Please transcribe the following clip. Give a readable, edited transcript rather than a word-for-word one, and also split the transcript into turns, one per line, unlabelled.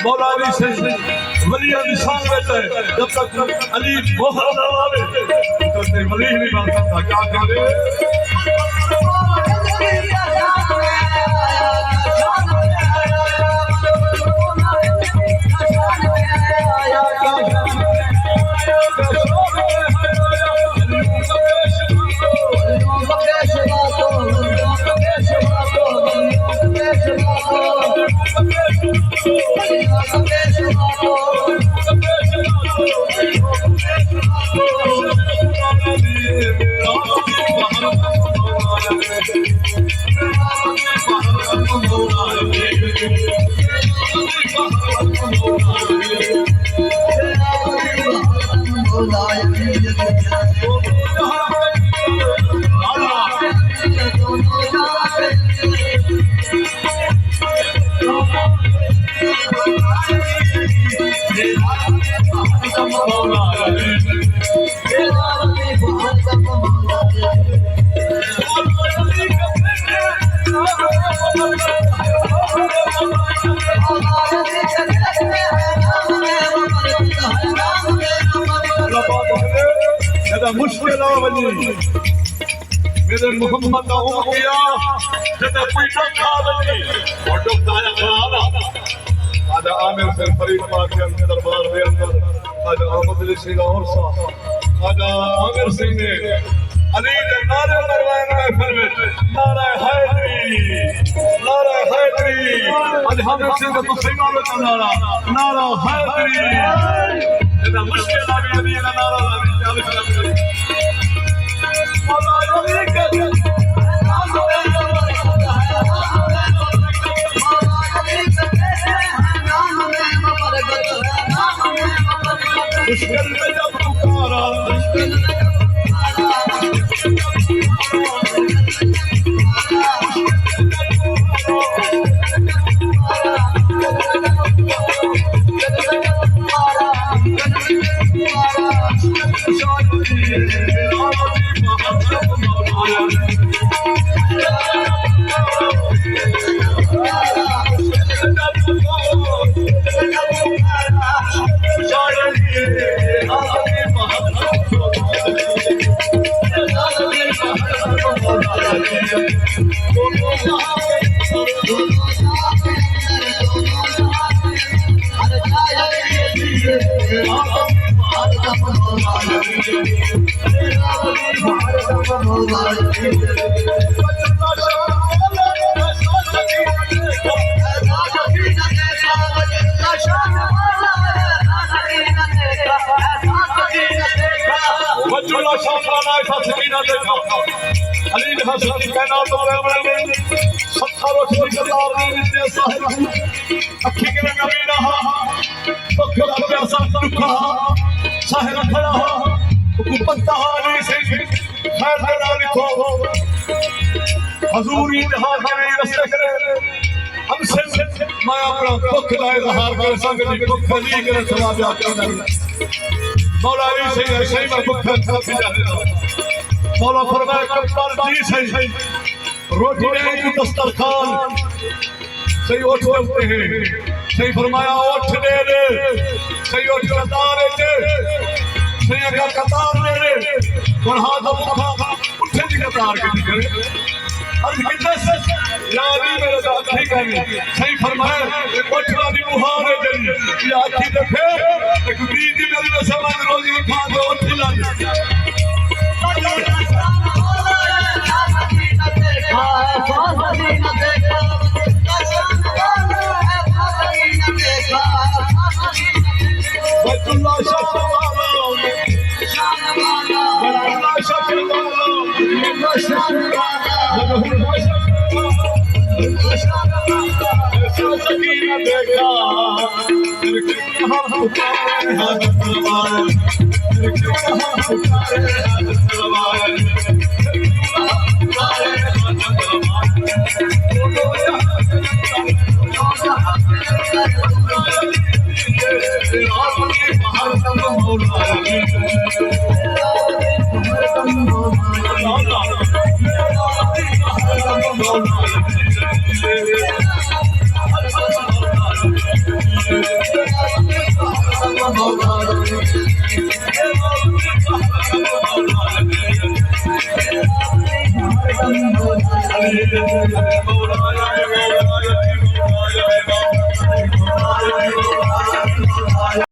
मौलानी से वलिया निशान रहता है जब तक अली मोहर न आवे तो वली नहीं बन सकता क्या करे मुश्किल मेरे मोहम्मद का हो गया जब कोई डॉक्टर बनी और डॉक्टर आया आज आमिर से फरीद पाक के दरबार में अंदर आज अहमद अली सिंह और साहब आज आमिर सिंह ने अली के नारे मरवाए महफिल में नारा हैदरी आज आमिर सिंह का तो सिंह का नारा हैदरी इतना मुश्किल आ गया अली का नारा मुश्किल में जब पुकारा अली ने हसन कहना तो बड़े सत्ता रोशनी के तार ने नित्य साहिब अखी के नबी रहा तो खुदा प्यासा दुखा साहिब खड़ा को पत्ता हाली से खैर तेरा लिखो हजूरी जहां करे रस्ते करे हमसे मैं अपना दुख का इजहार कर सकती दुख दी करे सवाब करना मौला से ऐसे ही मैं दुख था भी जाने मौला फरमाए कब्बाल जी सही रोटी नहीं दस्तरखान सही उठ करते हैं सही फरमाया उठ दे सही उठ कतार दे सही अगर कतार ले और हाथ मुखा उठे की कतार के करे अर्ज कितने से यानी मेरे साथ ठीक है सही फरमाया उठ वाली मुहारे जरी ये आखी ते फिर एक बीज मेरी में समझ रोजी खा के उठ ला बतुल्ला शाहवाला बतुल्ला शाहवाला बतुल्ला शाहवाला सकीना देखा तेरे कहां पुकारे हाथ तलवार तेरे कहां पुकारे हाथ तलवार पुकारे हाथ तलवार Oh